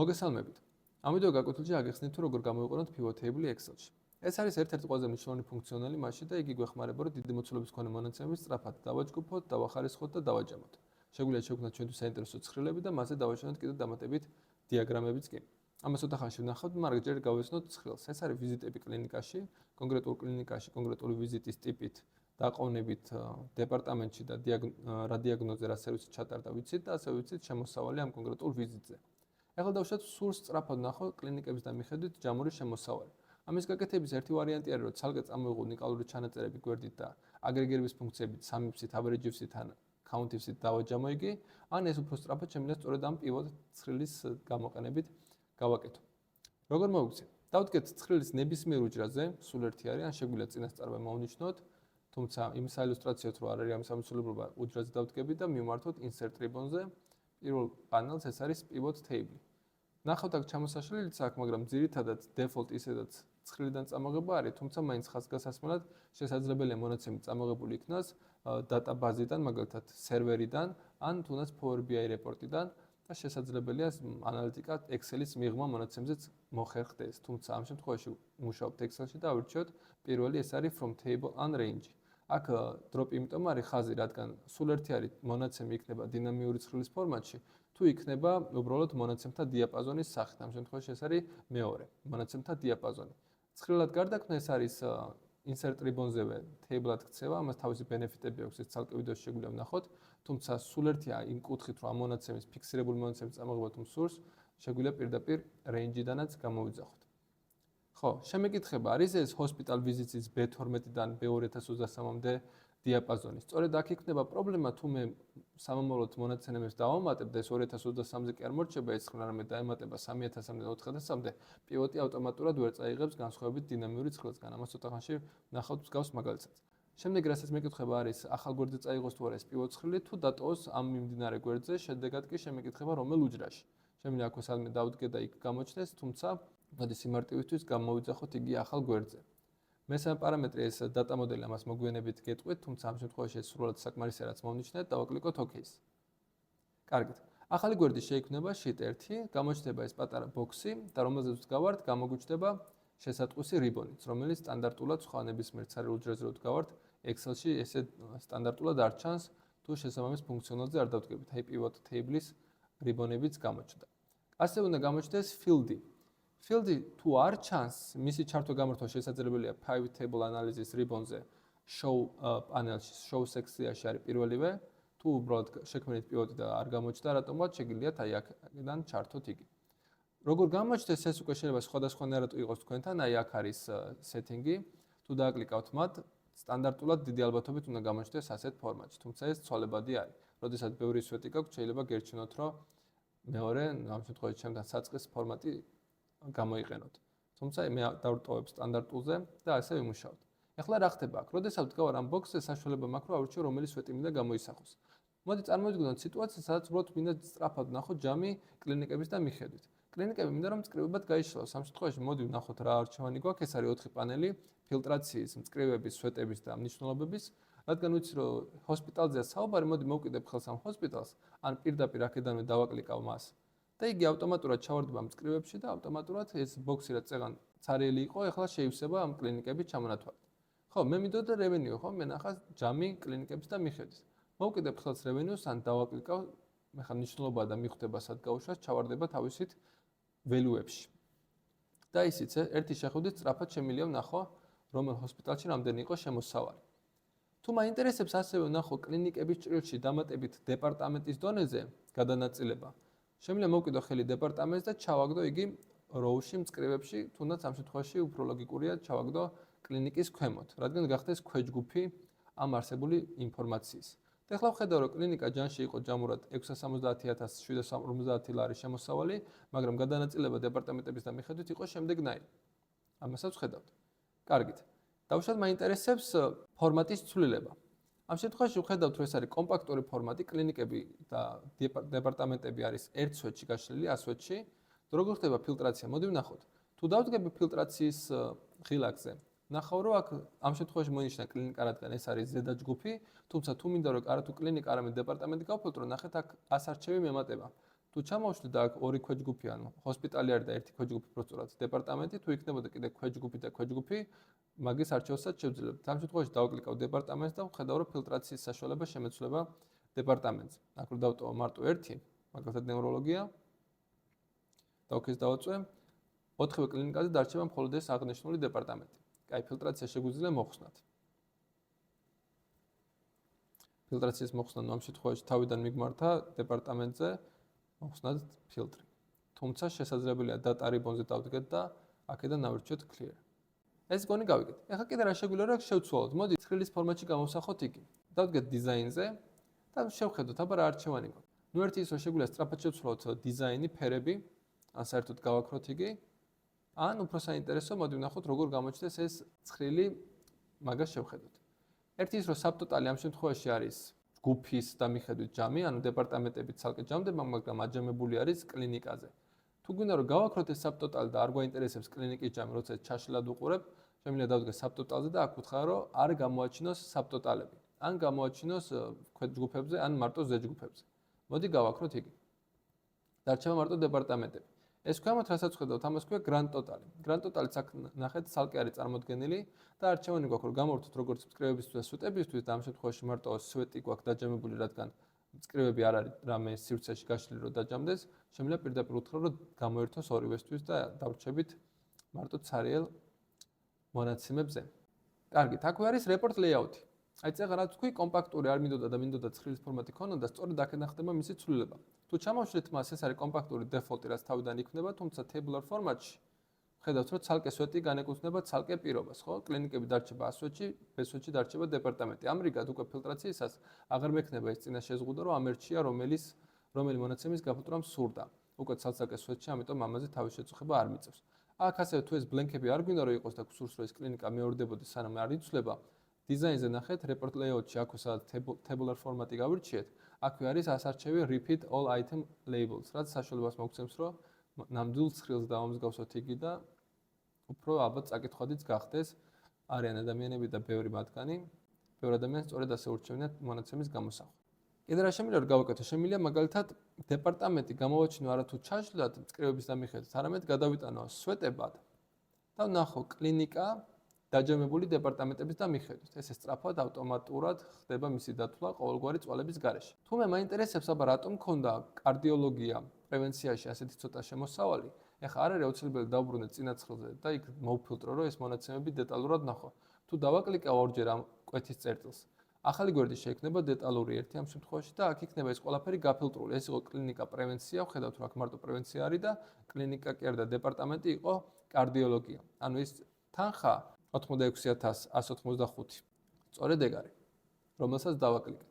მოგესალმებით. ამ ვიდეო გაკვეთილში აგეხსნით თუ როგორ გამოვიყენოთ pivot table Excel-ში. ეს არის ერთ-ერთი ყველაზე მნიშვნელოვანი ფუნქციონალი მასში და იგი გვეხმარება, რომ დიდი მოცულობის მქონე მონაცემების სწრაფად დავაჯგუფოთ, დავახარისხოთ და დავაჯამოთ. შეგვიძლია შევქმნათ ჩვენთვის საინტერესო ცხრილები და მასზე დავაშენოთ კიდევ დამატებით დიაგრამებიც კი. ამას ცოტა ხანში ვნახავთ, მაგრამ ჯერ გავეცნოთ ცხრილს. ეს არის ვიზიტები კლინიკაში, კონკრეტულ კლინიკაში, კონკრეტული ვიზიტის ტიპით, დაყოვნებით დეპარტამენტში და რა დიაგნოზე რა სერვისი ჩატარდა ვიცით და ასევე ვიცით შემოსავალი ამ კონკრეტულ ვიზიტზე. ეხლა დავუშვათ სურს სწრაფად ვნახოთ კლინიკების და მიხედვით ჯამური შემოსავალი. ამის გაკეთების ერთი ვარიანტი არის, რომ ცალკე წამოვიღო უნიკალური ჩანაწერები გვერდით და აგრეგირების ფუნქციებით 3-ით, average-ით ან count-ით დავაჯამო იგი, ან ეს უფრო სწრაფად შემიძლია სწორედ ამ pivot ცხრილის გამოყენებით გავაკეთო. როგორ მოვიქცეთ? დავდგეთ ცხრილის ნებისმიერ უჯრაზე, სულ ერთი არის, ან შეგვიძლია წინასწარ მოვნიშნოთ, თუმცა იმ საილუსტრაციოდ რო არ არის ამის ამსრულებლობა უჯრაზე დავდგებით და მივმართოთ insert ribbon-ზე. პირველ პანელს ეს არის pivot table. ნახავთ აქ ჩამოსაშლელიც აქვს, მაგრამ ძირითადად default ისედაც ცხრილიდან წამოღება არის, თუმცა მაინც ხაზგასასმელად შესაძლებელია მონაცემი წამოღებული იქნას დატაბაზიდან, მაგალითად სერვერიდან, ან თუნდაც Power BI რეპორტიდან და შესაძლებელია ანალიტიკა Excel-ის მიღმა მონაცემზეც მოხერხდეს. თუმცა ამ შემთხვევაში მუშაობთ Excel-ში და ავირჩიოთ პირველი ეს არის from table and range. აქ დროპი იმიტომ არის ხაზი, რადგან სულ ერთი არის მონაცემი იქნება დინამიური ცხრილის ფორმატში, თუ იქნება უბრალოდ მონაცემთა დიაპაზონის სახით. ამ შემთხვევაში ეს არის მეორე მონაცემთა დიაპაზონი. ცხრილად გარდაქმნა ეს არის insert ribbon-ზევე table-ად ქცევა, ამას თავისი ბენეფიტები აქვს, ეს ცალკე ვიდეოში შეგვიძლია ვნახოთ, თუმცა სულ ერთია იმ კუთხით, რომ ამ მონაცემის ფიქსირებული მონაცემის წამოღება თუ სურს, შეგვიძლია პირდაპირ range-დანაც გამოვიძახოთ. ხო, შემეკითხება არის ეს hospital visits-ის B12-დან B2023-მდე დიაპაზონი. სწორედ აქ იქნება პრობლემა, თუ მე სამომავლოდ მონაცემებს დავამატებ და ეს 2023-ზე კი არ მორჩება ეს ცხრილი, არამედ დაემატება 3000-მდე და 4000-მდე, პივოტი ავტომატურად ვერ წაიღებს განსხვავებით დინამიური ცხრილისგან. ამას ცოტა ხანში ვნახავთ მსგავს მაგალითსაც. შემდეგ რასაც მეკითხება არის ახალ გვერდზე წაიღოს თუ არა ეს პივოტ ცხრილი, თუ დატოვოს ამ მიმდინარე გვერდზე, შედეგად კი შემეკითხება რომელ უჯრაში. შემიძლია აქვე სადმე დავდგე და იქ გამოჩნდეს, თუმცა მოდი სიმარტივისთვის გამოვიძახოთ იგი ახალ გვერდზე. მესამე პარამეტრი ეს data model ამას მოგვიანებით გეტყვით, თუმცა ამ შემთხვევაში ეს სრულად საკმარისია რაც მოვნიშნეთ, დავაკლიკოთ OK-ს. კარგით. ახალი გვერდი შეიქმნება sheet 1, გამოჩნდება ეს პატარა ბოქსი და რომელზეც ვდგავართ, გამოგვიჩნდება შესატყვისი რიბონიც, რომელიც სტანდარტულად სხვა ნებისმიერ ცარიულ უჯრაზე რო ვდგავართ, Excel-ში ესე სტანდარტულად არ ჩანს, თუ შესაბამის ფუნქციონალზე არ დავდგებით. აი pivot table-ის რიბონებიც გამოჩნდა. ასევე უნდა გამოჩნდეს field-ი. Field-ი თუ არ ჩანს, მისი ჩართვა გამართვა შესაძლებელია pivot table analysis ribbon-ზე show პანელში, show სექციაში არის პირველივე, თუ უბრალოდ შექმნით pivot-ი და არ გამოჩნდა რატომღაც შეგიძლიათ აი აქედან ჩართოთ იგი. როგორ გამოჩნდეს ეს უკვე შეიძლება სხვადასხვანაირად იყოს თქვენთან, აი აქ არის setting-ი, თუ დააკლიკავთ მათ, სტანდარტულად დიდი ალბათობით უნდა გამოჩნდეს ასეთ ფორმატში, თუმცა ეს ცვალებადი არის. როდესაც ბევრი სვეტი გაქვთ, შეიძლება გერჩინოთ, რომ მეორე, ამ შემთხვევაში ჩემთან საწყის ფორმატი გამოიყენოთ. თუმცა მე დავტოვებ სტანდარტულზე და ასე ვიმუშაოთ. ეხლა რა ხდება აქ? როდესაც ვდგავარ ამ ბოქსზე, საშუალება მაქვს რომ ავირჩიო რომელი სვეტი მინდა გამოისახოს. მოდი წარმოვიდგინოთ სიტუაცია, სადაც უბრალოდ მინდა სწრაფად ვნახოთ ჯამი კლინიკების და მიხედვით. კლინიკები მინდა რომ მწკრივებად გაიშლოს. ამ შემთხვევაში მოდი ვნახოთ რა არჩევანი გვაქვს, ეს არის 4 პანელი, ფილტრაციის, მწკრივების, სვეტების და მნიშვნელობების. რადგან ვიცი რომ ჰოსპიტალზეა საუბარი, მოდი მოვკიდებ ხელს ამ ჰოსპიტალს, ან პირდაპირ აქედანვე დავაკლიკავ მას. და იგი ავტომატურად ჩავარდება მწკრივებში და ავტომატურად ეს ბოქსი რაც წეგან ცარიელი იყო, ეხლა შეივსება ამ კლინიკების ჩამონათვალით. ხო, მე მინდოდა revenue, ხო, მე ნახა ჯამი კლინიკების და მიხედვის. მოვკიდებ ხელს revenue-ს, ან დავაკლიკავ, მე ხა მნიშვნელობა და მიხვდება სად გავუშვას, ჩავარდება თავისით value-ებში. და ისიც ერთი შეხვედრით სწრაფად შემიძლია ვნახო, რომელ ჰოსპიტალში რამდენი იყო შემოსავალი. თუ მაინტერესებს ასევე ვნახო კლინიკების ჭრილში დამატებით დეპარტამენტის დონეზე გადანაწილება. შემიძლია მოვკიდო ხელი დეპარტამენტს და ჩავაგდო იგი row-ში მწკრივებში, თუნდაც ამ შემთხვევაში უფრო ლოგიკურია ჩავაგდო კლინიკის ქვემოთ, რადგან გახდეს ქვეჯგუფი ამ არსებული ინფორმაციის. და ახლა ვხედავ, რომ კლინიკა ჯანში იყო ჯამურად 670,750 ლარი შემოსავალი, მაგრამ გადანაწილება დეპარტამენტების და მიხედვით იყო შემდეგნაირი. ამასაც ვხედავთ. კარგით. დავუშვათ მაინტერესებს ფორმატის ცვლილება. ამ შემთხვევაში ვხედავთ, რომ ეს არის კომპაქტური ფორმატი, კლინიკები და დეპარტამენტები არის ერთ სვეტში გაშლილი, ასვეტში. როგორ ხდება ფილტრაცია? მოდი ვნახოთ. თუ დავდგები ფილტრაციის ღილაკზე, ნახავ, რომ აქ ამ შემთხვევაში მოინიშნა კლინიკა, რადგან ეს არის ზედა ჯგუფი, თუმცა თუ მინდა რომ არა თუ კლინიკა, არამედ დეპარტამენტი გავფილტრო, ნახეთ აქ 100 არჩევი მემატება. თუ ჩამოვშლით და აქ ორი ქვეჯგუფი ან ჰოსპიტალი არის და ერთი ქვეჯგუფი პროსტურად დეპარტამენტი, თუ იქნებოდა კიდე ქვეჯგუფი და ქვეჯგუფი, მაგის არჩევასაც შევძლებთ. ამ შემთხვევაში დავკლიკავ დეპარტამენტს და ვხედავ, რომ ფილტრაციის საშუალება შემეცვლება დეპარტამენტს. აქ რო დავტოვო მარტო ერთი, მაგალითად ნევროლოგია. და ოქეს დავაწვე. 4-ვე კლინიკაზე დარჩება მხოლოდ ეს აღნიშნული დეპარტამენტი. კაი, ფილტრაცია შეგვიძლია მოხსნათ. ფილტრაციის მოხსნა ამ შემთხვევაში თავიდან მიგმართა დეპარტამენტზე მოხსნათ ფილტრი. თუმცა შესაძლებელია data ribbon-ზე დავდგეთ და აქედან ნავირჩიოთ clear. ეს გონი გავიგეთ. ეხლა კიდე რა შეგვიძლია რა შევცვალოთ. მოდი ცხრილის ფორმატში გამოვსახოთ იგი. დავდგეთ დიზაინზე და შევხედოთ აბა რა არჩევანი გვაქვს. ნუ ერთი ის რომ შეგვიძლია სწრაფად შევცვალოთ დიზაინი, ფერები, ან საერთოდ გავაქროთ იგი. ან უფრო საინტერესო მოდი ვნახოთ როგორ გამოჩნდეს ეს ცხრილი მაგას შევხედოთ. ერთი ის რომ საბტოტალი ამ შემთხვევაში არის ჯგუფის და მიხედვით ჯამი, ანუ დეპარტამენტები ცალკე ჯამდება, მაგრამ აჯამებული არის კლინიკაზე. თუ გვინდა რომ გავაქროთ ეს საბტოტალი და არ გვაინტერესებს კლინიკის ჯამი, როცა ჩაშლად უყურებ, შემიძლია დავდგე საბტოტალზე და აქ ვუთხრა რომ არ გამოაჩინოს საბტოტალები. ან გამოაჩინოს ქვეჯგუფებზე, ან მარტო ზეჯგუფებზე. მოდი გავაქროთ იგი. დარჩება მარტო დეპარტამენტები. ეს ქვემოთ რასაც ხედავთ, ამას ქვია grand total. Grand total-იც აქ ნახეთ, ცალკე არის წარმოდგენილი და არჩევანი გვაქვს რომ გამოვთოთ როგორც მწკრივებისთვის და სვეტებისთვის და ამ შემთხვევაში მარტო სვეტი გვაქვს დაჯამებული, რადგან მწკრივები არ არის რამე სივრცეში გაშლილი რომ დაჯამდეს, შემიძლია პირდაპირ უთხრა რომ გამოერთოს ორივესთვის და დავრჩებით მარტო ცარიელ მონაცემებზე. კარგით, აქვე არის report layout-ი. აი წეგა რაც თქვი, კომპაქტური არ მინდოდა და მინდოდა ცხრილის ფორმატი ქონოდა, სწორედ აქედან ხდება მისი ცვლილება. თუ ჩამოვშლით მას, ეს არის კომპაქტური დეფოლტი, რაც თავიდან იქნება, თუმცა tabular ფორმატში ხედავთ, რომ ცალკე სვეტი განეკუთვნება ცალკე პირობას, ხო? კლინიკები დარჩება ასვეტში, ბესვეტში დარჩება დეპარტამენტი. ამრიგად უკვე ფილტრაციისას აღარ მექნება ეს წინა შეზღუდვა, რომ ამერჩია რომელი მონაცემის გაფუტრა მსურდა. უკვე ცალკე სვეტში, ამიტომ ამაზე თავის შეწუხება არ მიწევს. აქ ასევე თუ ეს ბლენკები არ გვინდა რომ იყოს და გსურს რომ ეს კლინიკა მეორდებოდეს, სანამ არ იცვლება, დიზაინზე ნახეთ, report layout-ში აქ სადაც tabular ფორმატი გავირჩიეთ, აქვე არის ასარჩევი repeat all item labels, რაც საშუალებას მოგცემს, რომ ნამდვილ ცხრილს დავამსგავსოთ იგი და უფრო ალბათ წაკითხვადიც გახდეს, არიან ადამიანები და ბევრი მათგანი, ბევრი ადამიანი სწორედ ასე ურჩევნიათ მონაცემის გამოსახვა. კიდე რა შემიძლია რომ გავაკეთო? შემიძლია მაგალითად დეპარტამენტი გამოვაჩინო არა თუ ჩაშლილად მწკრივების დამიხედვით, არამედ გადავიტანო სვეტებად და ვნახო კლინიკა დაჯამებული დეპარტამენტების და მიხედვით. ესე სწრაფად ავტომატურად ხდება მისი დათვლა ყოველგვარი წვალების გარეშე. თუ მე მაინტერესებს აბა რატომ მქონდა კარდიოლოგია პრევენციაში ასეთი ცოტა შემოსავალი, ეხლა არ არის აუცილებელი დავბრუნე წინა ცხრილზე და იქ მოვფილტრო, რომ ეს მონაცემები დეტალურად ნახო. თუ დავაკლიკავ ორჯერ ამ კვეთის წერტილს, ახალი გვერდი შეექმნება დეტალური ერთი ამ შემთხვევაში და აქ იქნება ეს ყველაფერი გაფილტრული. ეს იყო კლინიკა პრევენცია, ხედავთ რომ აქ მარტო პრევენცია არის და კლინიკა კი არა და დეპარტამენტი იყო კარდიოლოგია. ანუ ეს თანხა 86,185. სწორედ ეგ არის, რომელსაც დავაკლიკეთ.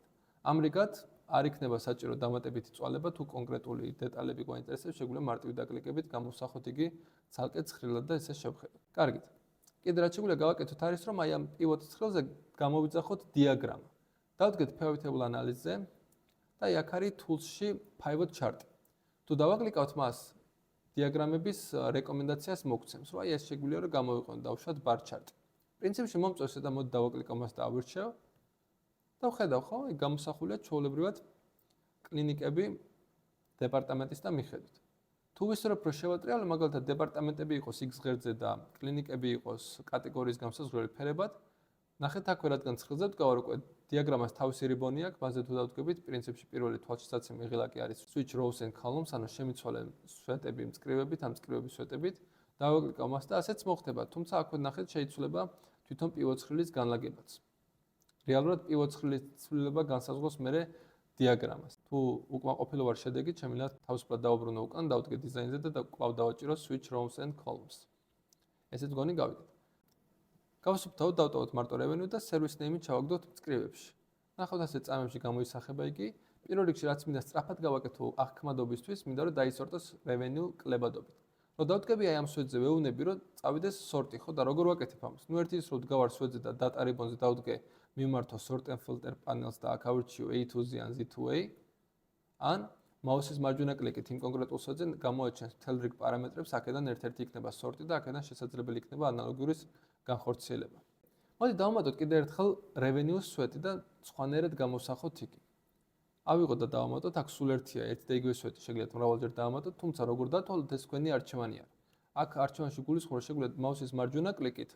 ამრიგად არ იქნება საჭირო დამატებითი წვალება, თუ კონკრეტული დეტალები გვაინტერესებს, შეგვიძლია მარტივი დაკლიკებით გამოვსახოთ იგი ცალკე ცხრილად და ესე შევხედოთ. კარგით. კიდე რაც შეგვიძლია გავაკეთოთ არის, რომ აი ამ პივოტ ცხრილზე გამოვიძახოთ დიაგრამა. დავდგეთ pivot table analysis-ზე და აი აქ არის tools-ში pivot chart. თუ დავაკლიკავთ მას, დიაგრამების რეკომენდაციას მოგცემს, რომ აი ეს შეგვიძლია რომ გამოვიყენოთ დავუშვათ bar chart. პრინციპში მომწონს და მოდი დავაკლიკავ მას და ავირჩევ. და ვხედავ, ხო, აი გამოსახულია ჩვეულებრივად კლინიკები დეპარტამენტის და მიხედვით. თუ ვისურვებ რომ შევატრიალო, მაგალითად დეპარტამენტები იყოს X ღერძზე და კლინიკები იყოს კატეგორიის გამოსაზღვრელი ფერებად, ნახეთ აქვე რადგან ცხრილზე ვდგავარ უკვე დიაგრამას თავისი რიბონი აქვს, მასზე თუ დავდგებით, პრინციპში პირველი თვალშისაცემი ღილაკი არის switch rows and columns, ანუ შემიცვალე სვეტები მწკრივებით, ამ მწკრივების სვეტებით, დავაკლიკავ მას და ასეც მოხდება, თუმცა აქვე ნახეთ შეიცვლება თვითონ პივოტ ცხრილის განლაგებაც. რეალურად პივოტ ცხრილის ცვლილება განსაზღვროს მერე დიაგრამას. თუ უკმაყოფილო ვარ შედეგით, შემიძლია თავისუფლად დავუბრუნო უკან, დავდგე დიზაინზე და კვლავ დავაჭირო switch rows and columns. ესეც გონი გავიგეთ. გავასუფთავოთ, დავტოვოთ მარტო revenue და service name-ით ჩავაგდოთ მწკრივებში. ნახავთ ასე წამებში გამოისახება იგი. პირველ რიგში რაც მინდა სწრაფად გავაკეთო აღქმადობისთვის, მინდა რომ დაისორტოს revenue კლებადობით. რომ დავდგები აი ამ სვეტზე ვეუბნები, რომ წავიდეს სორტი, ხო და როგორ ვაკეთებ ამას? ნუ ერთი ის რომ ვდგავარ სვეტზე და data ribbon-ზე დავდგე მიმართო sort and filter panels და აქ ავირჩიო A to Z ან Z to A. ან მაუსის მარჯვენა კლიკით იმ კონკრეტულ სვეტზე გამოაჩენს მთელ რიგ პარამეტრებს, აქედან ერთ-ერთი იქნება სორტი და აქედან შესაძლებელი იქნება ანალოგიური განხორციელება. მოდი დავუმატოთ კიდევ ერთხელ revenue-ს სვეტი და სხვანაირად გამოვსახოთ იგი. ავიღოთ და დავამატოთ, აქ სულ ერთია, ერთი და იგივე სვეტი, შეგიძლიათ მრავალჯერ დავამატოთ, თუმცა როგორ დათვალოთ, ეს თქვენი არჩევანი არის. აქ არჩევანში გულისხმობა შეგიძლიათ მაუსის მარჯვენა კლიკით.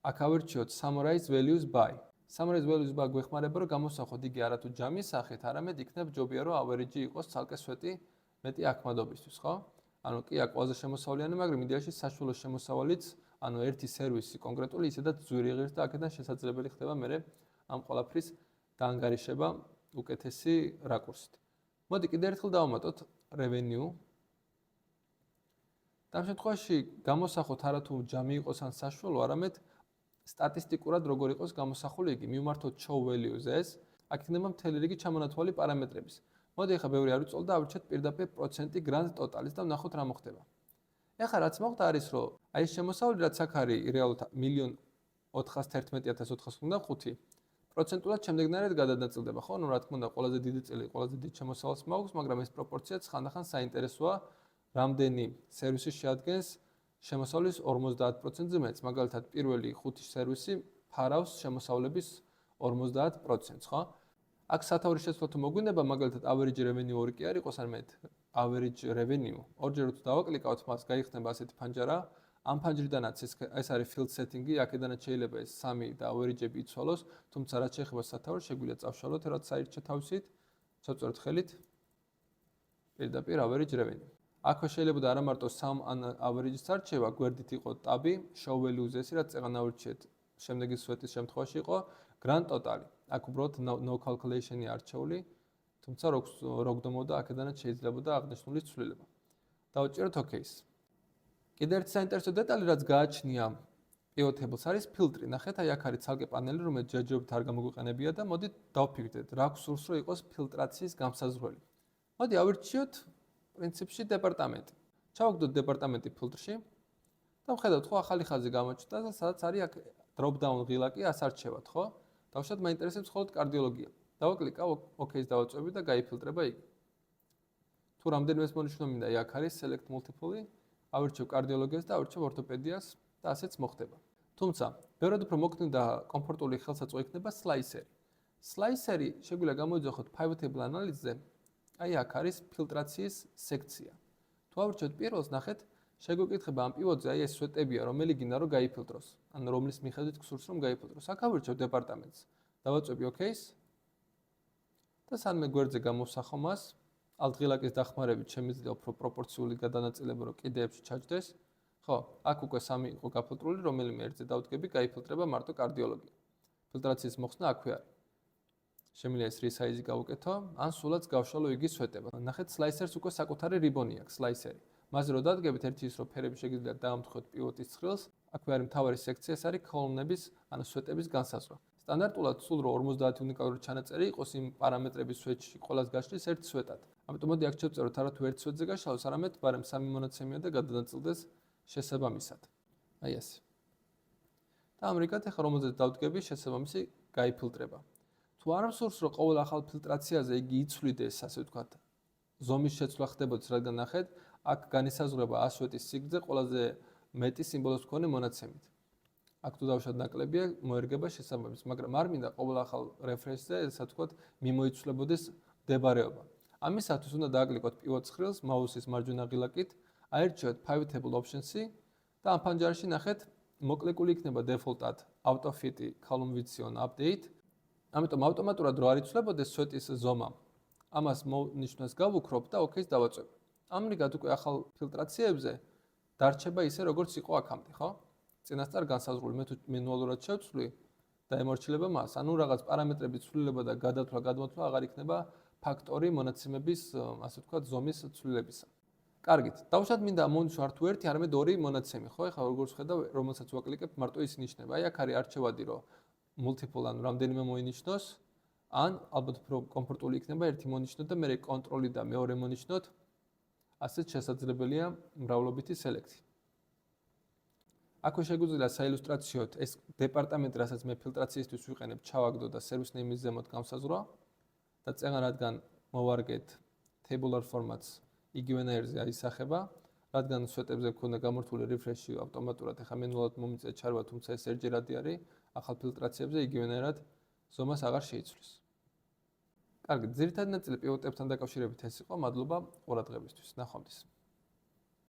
აქ ავირჩიოთ summarize values by. Summarize values by გვეხმარება, რომ გამოსახოთ იგი არათუ ჯამის სახით, არამედ იქნებ ჯობია, რომ average იყოს ცალკე სვეტი მეტი აქმადობისთვის, ხო? ანუ კი აქ ყველაზე შემოსავლიანი, მაგრამ იდეაში საშუალო შემოსავალიც, ანუ ერთი სერვისი კონკრეტული ისედაც ძვირი ღირს და აქედან შესაძლებელი ხდება მე ამ ყველაფრის დაანგარიშება უკეთესი რაკურსით. მოდი კიდევ ერთხელ დავამატოთ revenue. და ამ შემთხვევაში გამოსახოთ არათუ ჯამი იყოს ან საშუალო, არამედ სტატისტიკურად როგორ იყოს გამოსახული იგი. მივმართოთ show values ეს, აქ იქნება მთელი რიგი ჩამონათვალი პარამეტრების. მოდი ახლა ბევრი არ ვიწვალ და ავირჩიოთ პირდაპირ პროცენტი grand total-ის და ვნახოთ რა მოხდება. ეხლა რაც მოხდა არის, რომ აი ეს შემოსავალი რაც აქ არის რეალურად 1,411,405 პროცენტულად შემდეგნაირად გადადაწილდება, ხო? ნუ რა თქმა უნდა, ყველაზე დიდი წილი, ყველაზე დიდი შემოსავალს მაქვს, მაგრამ ეს პროპორციაც ხანდახან საინტერესოა, რამდენი სერვისი შეადგენს შემოსავლის 50%-ზე მეტს, მაგალითად, პირველი 5 სერვისი ფარავს შემოსავლების 50%-ს, ხო? აქ სათაურის შეცვლა თუ მოგვინდება, მაგალითად, average revenue 2 კი არ იყოს, არამედ average revenue. ორჯერ თუ დავაკლიკავთ მას, გაიხსნება ასეთი ფანჯარა. ამ ფანჯრიდანაც ეს არის field setting-ი, აქედანაც შეიძლება ეს 3 და average-ები იცვალოს, თუმცა რაც შეეხება სათაურს, შეგვიძლია წავშალოთ, რაც საერთო თავისით, წავწეროთ ხელით პირდაპირ average revenue. აქვე შეიძლება და არა მარტო 3 ან average-ის არჩევა, გვერდით იყო ტაბი, show values ეს, რაც წეღან ავირჩიეთ, შემდეგი სვეტის შემთხვევაში იყო grand total-ი. აქ უბრალოდ no calculation-ი არჩეული, თუმცა როგდომოდა აქედანაც შეიძლებოდა აღნიშნული ცვლილება. დავჭეროთ OK-ს. კიდევ ერთი საინტერესო დეტალი, რაც გააჩნია pivot table-ს არის ფილტრი. ნახეთ, აი აქ არის ცალკე პანელი, რომელიც ჯერჯერობით არ გამოგვიყენებია და მოდით დავფიქრდეთ, რა გვსურს რომ იყოს ფილტრაციის გამსაზღვრელი. მოდი ავირჩიოთ პრინციპში დეპარტამენტი. ჩავაგდოთ დეპარტამენტი ფილტრში და ვხედავთ, ხო, ახალი ხაზი გამოჩნდა და სადაც არის აქ drop down ღილაკი, ას არჩევათ, ხო? დავშოთ, მაინტერესებს მხოლოდ კარდიოლოგია. დავაკლიკავ OK-ს დავაწვევი და გაიფილტრება იგი. თუ რამდენიმეს მონიშნო მინდა, აი აქ არის select multiple-ი, ავირჩევ კარდიოლოგიას და ავირჩევ ორთოპედიას და ასეც მოხდება. თუმცა, ბევრად უფრო მოკლე და კომფორტული ხელსაწყო იქნება slicer-ი. Slicer-ი შეგვიძლია გამოიძახოთ pivot table ანალიზზე. აი აქ არის ფილტრაციის სექცია. თუ ავირჩევთ პირველს, ნახეთ, შეგვეკითხება ამ პივოტზე, აი ეს სვეტებია, რომელი გინდა რომ გაიფილტროს, ან რომლის მიხედვით გსურს რომ გაიფილტროს. აქ ავირჩევ დეპარტამენტს. დავაწვევი OK-ს. და სანმე გვერდზე გამოვსახო მას, ალტღილაკის დახმარებით შემიძლია უფრო პროპორციული გადანაწილება რომ კიდეებში ჩაჯდეს. ხო, აქ უკვე 3 იყო გაფილტრული, რომელიმე ერთზე დავდგები, გაიფილტრება მარტო კარდიოლოგია. ფილტრაციის მოხსნა აქვე არის. შემიძლია ეს resize-ი გავუკეთო, ან სულაც გავშალო იგი სვეტება. ნახეთ, slicer-ს უკვე საკუთარი რიბონი აქვს, slicer-ი. მასზე რომ დადგებით, ერთი ის რომ ფერები შეგიძლიათ დაამთხოთ პივოტის ცხრილს, აქვე არის მთავარი სექცია, ეს არის კოლონების, ანუ სვეტების განსაზღვრა. სტანდარტულად სულ რომ 50 უნიკალური ჩანაწერი იყოს იმ პარამეტრების სვეტში, ყოველას გაჩნდეს ერთ სვეტად. ამიტომ მოდი აქ შევწეროთ არა თუ ერთ სვეტზე გაშალოს, არამედ ბარემ 3 მონაცემია და გადადაწილდეს შესაბამისად. აი ესე. და ამრიგად ახლა რომელზეც დავდგები, შესაბამისი გაიფილტრება. თუ არ მსურს რომ ყოველ ახალ ფილტრაციაზე იგი იცვლიდეს, ასე ვთქვათ, ზომის შეცვლა ხდებოდეს, რადგან ნახეთ, აქ განისაზღვრება 100 სვეტის სიგრძე ყველაზე მეტი სიმბოლოს მქონე მონაცემით. აქ თუ დავშალოთ ნაკლებია, მოერგება შესაბამისს, მაგრამ არ მინდა ყოველ ახალ რეფრენსზე, ასე ვთქვათ, მიმოიცვლებოდეს მდებარეობა. ამისათვის უნდა დააკლიკოთ pivot ცხრილს მაუსის მარჯვენა ღილაკით, აირჩიოთ pivot table options-ი და ამ ფანჯარაში ნახეთ, მოკლიკული იქნება default-ად auto fit column width on update. ამიტომ ავტომატურად რო არ იცვლებოდეს სვეტის ზომა, ამას მონიშნოს გავუქრობ და OK-ს დავაწევ. ამრიგად უკვე ახალ ფილტრაციებზე დარჩება ისე როგორც იყო აქამდე, ხო? წინასწარ განსაზღვრული, მე თუ მენუალურად შევცვლი და ემორჩილება მას, ანუ რაღაც პარამეტრების ცვლილება და გადათვლა, გადმოთვლა აღარ იქნება ფაქტორი მონაცემების, ასე ვთქვათ, ზომის ცვლილებისა. კარგით, დავუშვათ მინდა მონიშნო არ თუ ერთი, არამედ 2 მონაცემი, ხო? ეხლა როგორც ხედავ, რომელსაც ვაკლიკებ, მარტო ის ნიშნება. აი აქ არის არჩევადი, რომ multiple ან რამდენიმე მოინიშნოს, ან ალბათ უფრო კომფორტული იქნება ერთი მონიშნო და მე კონტროლი და მეორე მონიშნოთ, ასეც შესაძლებელია მრავლობითი სელექტი. აქვე შეგვიძლია საილუსტრაციოდ ეს დეპარტამენტი, რასაც მე ფილტრაციისთვის ვიყენებ, ჩავაგდო და service name-ის ზემოთ გამსაზღვრა და წეღან რადგან მოვარგეთ tabular format-ს იგივენაირზე აისახება, რადგან სვეტებზე მქონდა გამორთული refresh-ი ავტომატურად ეხა მენუალურად მომიწია ჩარვა, თუმცა ეს ერთჯერადი არის, ახალ ფილტრაციებზე იგივენაირად ზომას აღარ შეიცვლის. კარგი, ძირითადი ნაწილი პივოტებთან დაკავშირებით ეს იყო. მადლობა ყურადღებისთვის. ნახვამდის.